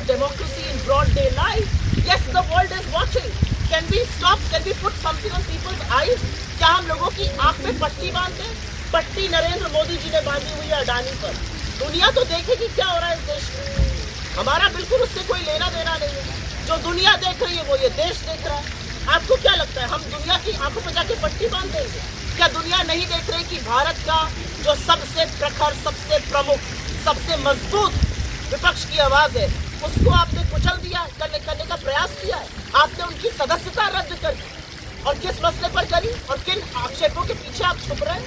democracy in broad daylight. Yes, the world is watching. Can we stop? Can we put something on people's eyes? क्या हम लोगों की आंख में पट्टी बांधते? पट्टी नरेंद्र मोदी जी ने बांधी हुई है अडानी पर। दुनिया तो देखेगी क्या हो रहा है इस देश में। हमारा बिल्कुल उससे कोई लेना देना नहीं है। जो दुनिया देख रही है वो ये देश देख रहा है। आपको क्या लगता है हम दुनिया की आंखों पर जाके पट्टी बांध देंगे? क्या दुनिया नहीं देख रही कि भारत का जो सबसे प्रखर, सबसे प्रमुख, सबसे मजबूत विपक्ष की आवाज है, उसको आपने कुचल दिया, करने का प्रयास किया है। आपने उनकी सदस्यता रद्द कर दी, और किस मसले पर करी और किन आक्षेपों के पीछे आप छुप रहे हैं?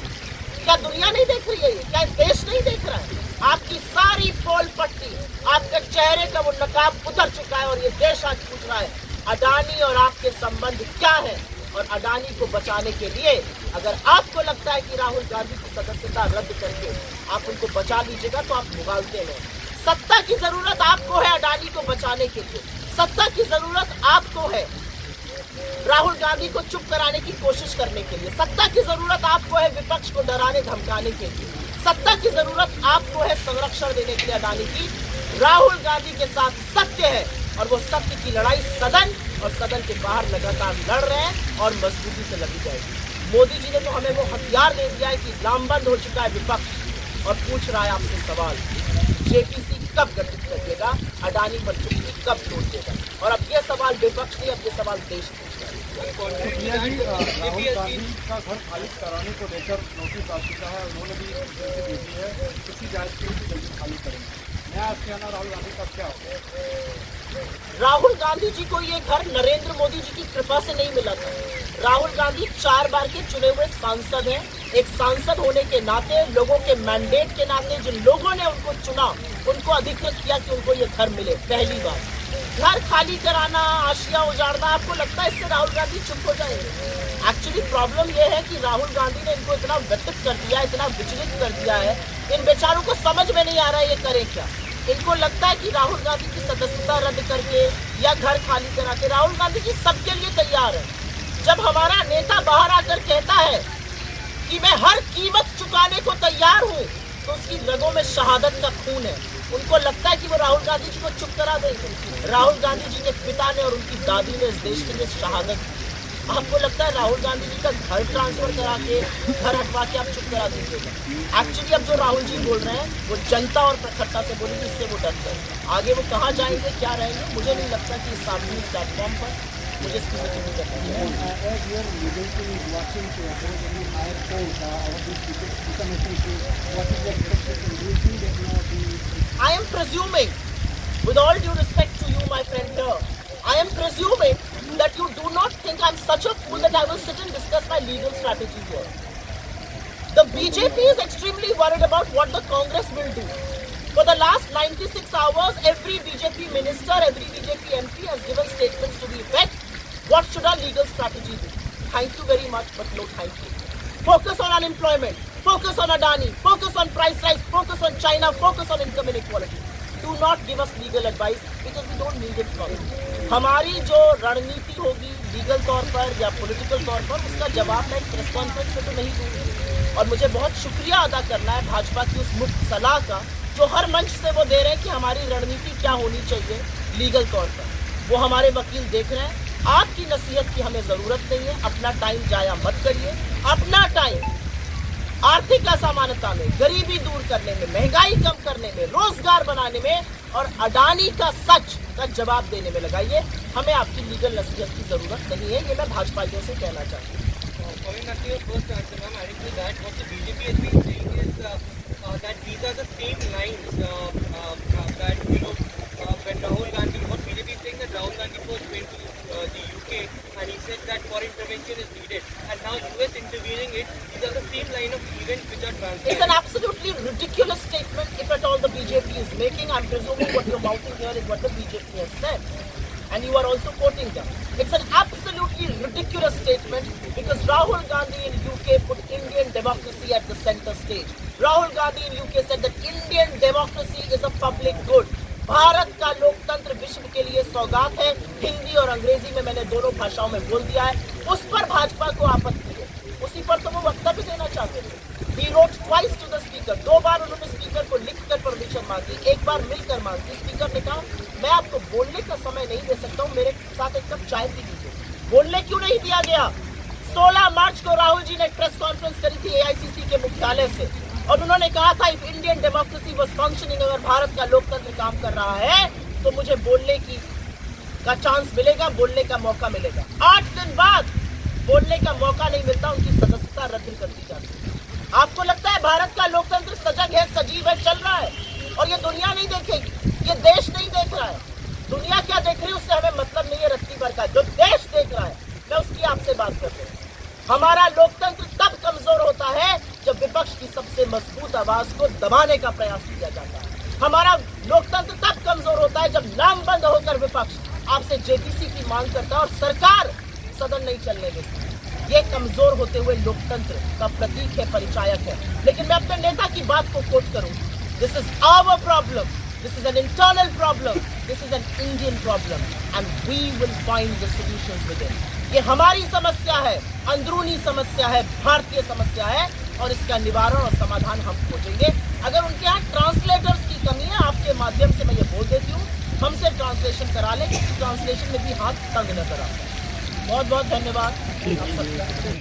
क्या दुनिया नहीं देख रही है? क्या देश नहीं देख रहा है? आपकी सारी पोल पट्टी, आपके चेहरे का वो नकाब उतर चुका है और ये देश आज पूछ रहा है अडानी और आपके संबंध क्या है। और अडानी को बचाने के लिए अगर आपको लगता है कि राहुल गांधी की सदस्यता रद्द करके आप उनको बचा लीजिएगा तो आप मुगालते में। सत्ता की जरूरत आपको है अडानी को बचाने के लिए। सत्ता की जरूरत आपको है राहुल गांधी को चुप कराने की कोशिश करने के लिए। सत्ता की जरूरत आपको है विपक्ष को डराने धमकाने के लिए। सत्ता की जरूरत आपको है संरक्षण देने के लिए अडानी की। राहुल गांधी के साथ सत्य है और वो सत्य की लड़ाई सदन और सदन के बाहर लगातार लड़ रहे हैं और मजबूती से लड़ी जाएगी। मोदी जी ने तो हमें वो हथियार दे दिया है कि लामबंद हो चुका है विपक्ष और पूछ रहा है आपसे सवाल, जेपीसी कब गठित करिएगा, अडानी पर चुप्पी कब तोड़ देगा? और अब ये सवाल विपक्ष नहीं, अब ये सवाल देश पूछ रहा है। राहुल गांधी का घर खाली कराने को लेकर नोटिस आ चुका है, उन्होंने भी भेजी है, किसी जांच के लिए जल्दी खाली करेंगे। नया कहना राहुल गांधी का क्या होगा? राहुल गांधी जी को ये घर नरेंद्र मोदी जी की कृपा से नहीं मिला था। राहुल गांधी 4 बार के चुने हुए सांसद हैं। एक सांसद होने के नाते, लोगों के मैंडेट के नाते, जिन लोगों ने उनको चुना, उनको अधिकृत किया कि उनको ये घर मिले। पहली बार घर खाली कराना, आशिया उजाड़ना, आपको लगता है इससे राहुल गांधी चुप हो जाएंगे? एक्चुअली प्रॉब्लम ये है कि राहुल गांधी ने इनको इतना व्यथित कर दिया, इतना विचलित कर दिया है, इन बेचारों को समझ में नहीं आ रहा है ये करे क्या। इनको लगता है कि राहुल गांधी की सदस्यता रद्द करके या घर खाली करा के राहुल गांधी जी सबके लिए तैयार है। जब हमारा नेता बाहर आकर कहता है कि मैं हर कीमत चुकाने को तैयार हूं, तो उसकी रगों में शहादत का खून है। उनको लगता है कि वो राहुल गांधी जी को चुप करा देंगे। राहुल गांधी जी के पिता ने और उनकी दादी ने इस देश के लिए शहादत दी। आपको लगता है राहुल गांधी जी का घर ट्रांसफर करा के, घर हटवा के आप चुप करा दीजिएगा? एक्चुअली अब जो राहुल जी बोल रहे हैं वो जनता और प्रखरता से बोलेंगे, इससे वो डरते हैं। आगे वो कहाँ जाएंगे, क्या रहेंगे, मुझे नहीं लगता कि इस सार्वजनिक प्लेटफॉर्म पर मुझे इसकी वजह करनी है। I am presuming, with all due respect to you, my friend here, I am presuming that you do not think I'm such a fool that I will sit and discuss my legal strategy here. The BJP is extremely worried about what the Congress will do. For the last 96 hours, every BJP minister, every BJP MP has given statements to the effect, what should our legal strategy be? Thank you very much, but no thank you. Focus on unemployment, focus on Adani, focus on price rise, focus on China, focus on income inequality. Do not give us legal advice because we don't need it from you. हमारी जो रणनीति होगी legal तौर पर या political तौर पर, उसका जवाब मैं प्रेस कॉन्फ्रेंस में तो नहीं दूंगी। और मुझे बहुत शुक्रिया अदा करना है भाजपा की उस मुफ्त सलाह का जो हर मंच से वो दे रहे हैं कि हमारी रणनीति क्या होनी चाहिए लीगल तौर पर। वो हमारे वकील देख रहे हैं। आपकी नसीहत की हमें जरूरत नहीं है। अपना टाइम जाया मत करिए। अपना टाइम आर्थिक असमानता में, गरीबी दूर करने में, महंगाई कम करने में, रोजगार बनाने में और अडानी का सच का जवाब देने में लगाइए। हमें आपकी लीगल नसीहत की जरूरत नहीं है, ये मैं भाजपाइयों से कहना चाहती हूँ। that these are the same lines that when Rahul Gandhi, what BJP is saying that Rahul Gandhi first went to the UK and he said that foreign intervention is needed, and now US intervening it. These are the same line of events which are transferred. It's an absolutely ridiculous statement if at all the BJP is making. I'm presuming what you're mouthing here is what the BJP has said, and you are also quoting them. It's an absolutely ridiculous statement because Rahul Gandhi in UK put Indian democracy at the center stage. Rahul Gandhi in UK said that Indian democracy is a public good. Bharat का लोकतंत्र विश्व के लिए सौगात है। हिंदी और अंग्रेजी में मैंने दोनों भाषाओं में बोल दिया है। उस पर भाजपा को आपत्ति है, उसी पर तो वो वक्तव्य देना चाहते थे। He wrote twice to the speaker. 2 बार उन्होंने स्पीकर को लिखकर परमिशन मांगी, 1 बार मिलकर मांगी। स्पीकर ने कहा मैं आपको बोलने का समय नहीं दे सकता हूँ, मेरे साथ एक कप चाय पी लीजिए। बोलने क्यों नहीं दिया गया? 16 मार्च को राहुल जी ने एक प्रेस कॉन्फ्रेंस करी थी AICC के मुख्यालय से, और उन्होंने कहा था if Indian democracy was functioning, अगर भारत का लोकतंत्र काम कर रहा है तो मुझे बोलने का चांस मिलेगा, बोलने का मौका मिलेगा। 8 दिन बाद बोलने का मौका नहीं मिलता, उनकी सदस्यता रद्द कर दी जाती है। आपको लगता है भारत का लोकतंत्र सजग है, सजीव है, चल रहा है, और ये दुनिया नहीं देखेगी, ये देश नहीं देख रहा है। दुनिया क्या देख रही है उससे हमें मतलब नहीं है रत्ती भर का, जो देश देख रहा है मैं उसकी आपसे बात कर रहा हूँ। हमारा लोकतंत्र तब कमजोर होता है जब विपक्ष की सबसे मजबूत आवाज को दबाने का प्रयास किया जाता है। हमारा लोकतंत्र तब कमजोर होता है जब नामबंद होकर विपक्ष आपसे JPC की मांग करता है और सरकार सदन नहीं चलने देती। ये कमजोर होते हुए लोकतंत्र का प्रतीक है, परिचायक है। लेकिन मैं अपने नेता की बात को कोट करूं, this is our problem, this is an internal problem, this is an Indian problem and we will find the solutions with it. ये हमारी समस्या है, अंदरूनी समस्या है, भारतीय समस्या है, और इसका निवारण और समाधान हम खोजेंगे। अगर उनके यहाँ ट्रांसलेटर्स की कमी है, आपके माध्यम से मैं ये बोल देती हूँ, हमसे ट्रांसलेशन करा लें, क्योंकि ट्रांसलेशन में भी हाथ तंग नजर आता है। बहुत बहुत धन्यवाद आप सबका।